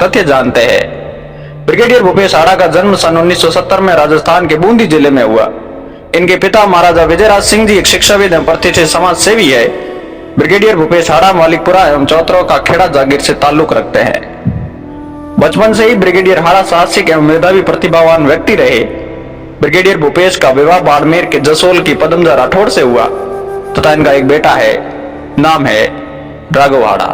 तथ्य जानते हैं। ब्रिगेडियर भूपेश हाड़ा का जन्म सन 1970 में राजस्थान के बूंदी जिले में हुआ। इनके पिता महाराजा विजयराज सिंह जी एक शिक्षाविद एवं प्रतिष्ठित समाज सेवी है। ब्रिगेडियर भूपेश हाड़ा मालिकपुरा एवं चौतरा का खेड़ा जागीर से ताल्लुक रखते हैं। बचपन से ही ब्रिगेडियर हाड़ा साहसिक एवं मेधावी प्रतिभावान व्यक्ति रहे। ब्रिगेडियर भूपेश का विवाह बाड़मेर के जसोल की पदमजा राठौड़ से हुआ तथा इनका एक बेटा है, नाम है राघव हाड़ा।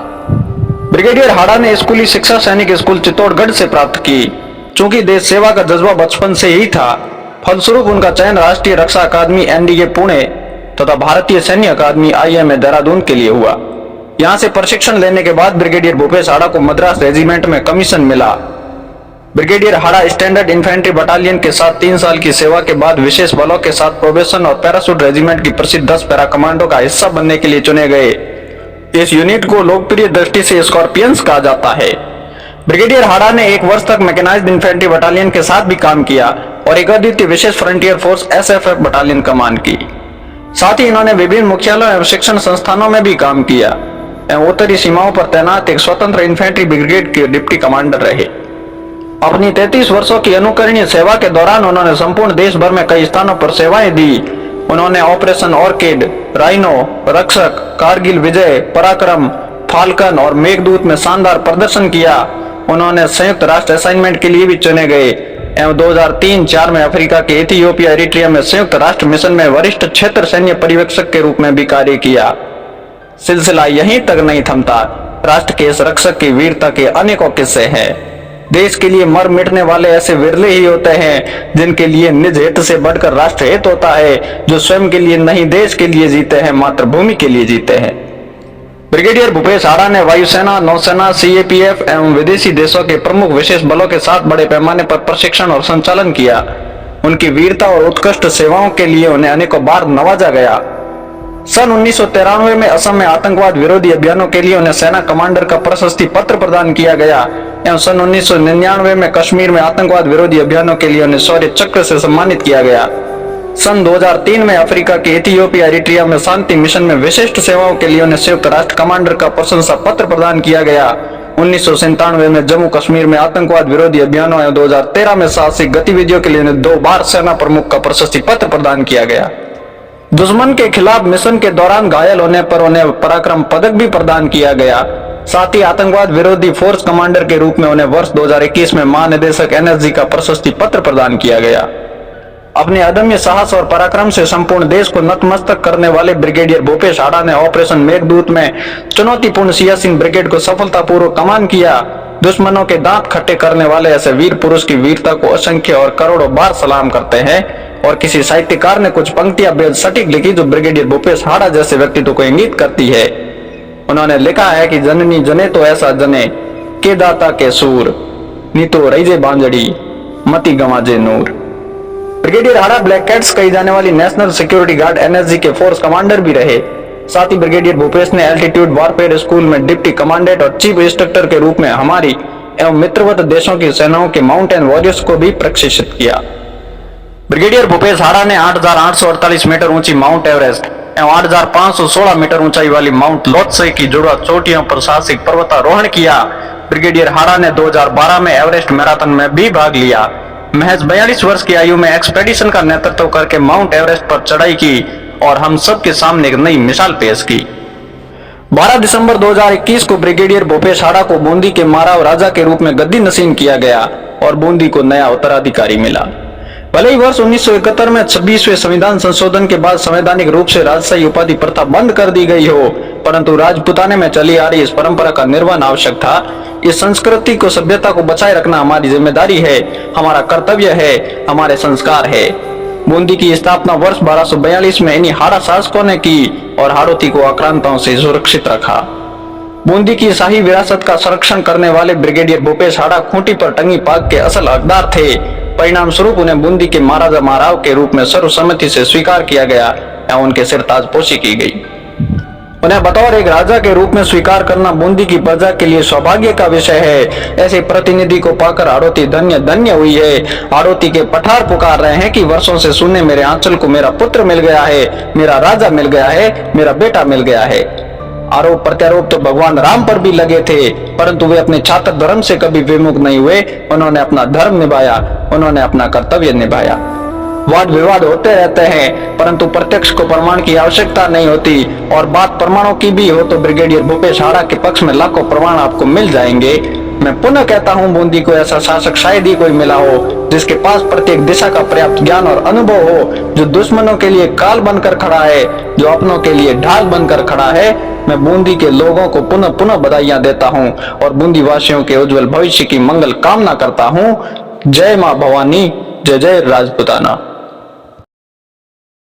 ब्रिगेडियर हाड़ा ने स्कूली शिक्षा सैनिक स्कूल चित्तौड़गढ़ से प्राप्त की। चूंकि देश सेवा का जज्बा बचपन से ही था, फलस्वरूप उनका चयन राष्ट्रीय रक्षा अकादमी NDA पुणे तथा भारतीय सैन्य अकादमी IMA देहरादून के लिए हुआ। यहां से प्रशिक्षण लेने के बाद ब्रिगेडियर भूपेश हाड़ा को मद्रास रेजिमेंट में कमीशन मिला। ब्रिगेडियर हाड़ा स्टैंडर्ड इन्फेंट्री बटालियन के साथ 3 साल की सेवा के बाद विशेष बलों के साथ प्रोबेशन और पैराशूट रेजिमेंट की प्रसिद्ध 10 पैरा कमांडो का हिस्सा बनने के लिए चुने गए। इस यूनिट को लोकप्रिय दृष्टि से स्कॉर्पियंस कहा जाता है। ब्रिगेडियर हाड़ा ने 1 वर्ष तक मैकेनाइज्ड इन्फेंट्री बटालियन के साथ भी काम किया और एक अद्वितीय विशेष फ्रंटियर फोर्स SFF बटालियन कमान की। साथ ही इन्होंने विभिन्न मुख्यालयों एवं शिक्षण संस्थानों में भी काम किया एवं उत्तरी सीमाओं पर तैनात एक स्वतंत्र इन्फेंट्री ब्रिगेड के डिप्टी कमांडर रहे। अपनी 33 वर्षों की अनुकरणीय सेवा के दौरान उन्होंने संपूर्ण देश भर में कई स्थानों पर सेवाएं दी। उन्होंने ऑपरेशन ऑर्किड, राइनो, रक्षक, कारगिल विजय, पराक्रम, फाल्कन और मेघदूत में शानदार प्रदर्शन किया। उन्होंने संयुक्त राष्ट्र असाइनमेंट के लिए भी चुने गए एवं 2003-04 में अफ्रीका के इथियोपिया एरिट्रिया में संयुक्त राष्ट्र मिशन में वरिष्ठ क्षेत्र सैन्य पर्यवेक्षक के रूप में भी कार्य किया। सिलसिला यहीं तक नहीं थमता। राष्ट्र के इस रक्षक की वीरता के अनेकों किस्से हैं। देश के लिए मर मिटने वाले ऐसे विरले ही होते हैं जिनके लिए निज हित से बढ़कर राष्ट्र हित होता है, जो स्वयं के लिए नहीं देश के लिए जीते हैं, मातृभूमि के लिए जीते हैं। ब्रिगेडियर भूपेश हाड़ा ने वायुसेना, नौसेना, CAPF एवं विदेशी देशों के प्रमुख विशेष बलों के साथ बड़े पैमाने पर प्रशिक्षण और संचालन किया। उनकी वीरता और उत्कृष्ट सेवाओं के लिए उन्हें अनेकों बार नवाजा गया। सन 1993 में असम में आतंकवाद विरोधी अभियानों के लिए उन्हें सेना कमांडर का प्रशस्ति पत्र प्रदान किया गया एवं सन 1999 में कश्मीर में आतंकवाद विरोधी अभियानों के लिए उन्हें शौर्य चक्र से सम्मानित किया गया। सन 2003 में अफ्रीका के इथियोपिया एरिट्रिया में शांति मिशन में विशिष्ट सेवाओं के लिए उन्हें संयुक्त राष्ट्र कमांडर का प्रशंसा पत्र प्रदान किया गया। 1997 में जम्मू कश्मीर में आतंकवाद विरोधी अभियानों एवं 2013 में साहसिक गतिविधियों के लिए उन्हें 2 बार सेना प्रमुख का प्रशस्ति पत्र प्रदान किया गया। दुश्मन के खिलाफ मिशन के दौरान घायल होने पर उन्हें पराक्रम पदक भी प्रदान किया गया। साथ ही आतंकवाद विरोधी फोर्स कमांडर के रूप में उन्हें वर्ष 2021 में महानिदेशक NSG का प्रशस्ति पत्र प्रदान किया गया। अपने अदम्य साहस और पराक्रम से संपूर्ण देश को नतमस्तक करने वाले ब्रिगेडियर भूपेश हाड़ा ने ऑपरेशन मेघदूत में चुनौतीपूर्ण सियाचिन ब्रिगेड को सफलतापूर्वक कमान किया। दुश्मनों के दांत खट्टे करने वाले ऐसे वीर पुरुष की वीरता को असंख्य और करोड़ों बार सलाम करते हैं। और किसी साहित्यकार ने कुछ पंक्तियां बेहद सटीक लिखी जो ब्रिगेडियर भूपेश हाड़ा जैसे व्यक्तित्व को इंगित करती है। उन्होंने लिखा है कि जननी जने तो ऐसा जने के दाता के सूर, नीतो रईजे बांजड़ी मती गंवाजे नूर। ब्रिगेडियर हाड़ा ब्लैक कैट्स कही जाने वाली नेशनल सिक्योरिटी गार्ड NSG के फोर्स कमांडर भी रहे। साथ ही ब्रिगेडियर भूपेश ने एल्टीट्यूड वारफेयर स्कूल में डिप्टी कमांडेंट और चीफ इंस्ट्रक्टर के रूप में हमारी एवं मित्रवत देशों की सेनाओं के माउंटेन वॉरियर्स को भी प्रशिक्षित किया। ब्रिगेडियर भूपेश हाड़ा ने 8,848 मीटर ऊंची माउंट एवरेस्ट एवं 8,516 मीटर ऊंचाई वाली माउंट लोत्से की जुड़वा चोटियों पर साहसिक पर्वतारोहण किया। ब्रिगेडियर हाड़ा ने 2012 में एवरेस्ट मैराथन में भी भाग लिया। महज 42 वर्ष की आयु में एक्सपेडिशन का नेतृत्व करके माउंट एवरेस्ट पर चढ़ाई की और हम सबके सामने एक नई मिसाल पेश की। 12 दिसंबर 2021 को ब्रिगेडियर भूपेश हाड़ा को बूंदी के माराव राजा के रूप में गद्दी नसीन किया गया और बूंदी को नया उत्तराधिकारी मिला। भले ही वर्ष 1971 में 26वें संविधान संशोधन के बाद संवैधानिक रूप से राजशाही उपाधि प्रथा बंद कर दी गई हो, परंतु राजपुताने में चली आ रही इस परंपरा का निर्वहन आवश्यक था। इस संस्कृति को, सभ्यता को बचाए रखना हमारी जिम्मेदारी है, हमारा कर्तव्य है, हमारे संस्कार है। बूंदी की स्थापना वर्ष 1242 में इन्हीं हाड़ा शासकों ने की और हाड़ोती को आक्रांताओं से सुरक्षित रखा। बूंदी की शाही विरासत का संरक्षण करने वाले ब्रिगेडियर भूपेश हाड़ा खूंटी पर टंगी पाग के असल हकदार थे। परिणाम स्वरूप उन्हें बूंदी के महाराजा महाराव के रूप में सर्वसम्मति से स्वीकार किया गया एवं उनके सिर ताजपोशी की गई। उन्हें बतौर एक राजा के रूप में स्वीकार करना बूंदी की प्रजा के लिए सौभाग्य का विषय है। ऐसे प्रतिनिधि को पाकर हाड़ोती धन्य धन्य हुई है। हाड़ोती के पठार पुकार रहे हैं कि वर्षों से सुने मेरे आंचल को मेरा पुत्र मिल गया है, मेरा राजा मिल गया है, मेरा बेटा मिल गया है। आरोप प्रत्यारोप तो भगवान राम पर भी लगे थे, परंतु वे अपने छात्र धर्म से कभी विमुख नहीं हुए। उन्होंने अपना धर्म निभाया, उन्होंने अपना कर्तव्य निभाया। वाद विवाद होते रहते हैं, परंतु प्रत्यक्ष को प्रमाण की आवश्यकता नहीं होती, और बात प्रमाणों की भी हो तो ब्रिगेडियर भूपेश हाड़ा के पक्ष में लाखों प्रमाण आपको मिल जाएंगे। मैं पुनः कहता हूं, बूंदी को ऐसा शासक शायद ही कोई मिला हो जिसके पास प्रत्येक दिशा का पर्याप्त ज्ञान और अनुभव हो, जो दुश्मनों के लिए काल बनकर खड़ा है, जो अपनों के लिए ढाल बनकर खड़ा है। मैं बूंदी के लोगों को पुनः पुनः बधाइयां देता हूं और बूंदी वासियों के उज्जवल भविष्य की मंगल कामना करता हूं। जय मां भवानी, जय जय राजपुताना।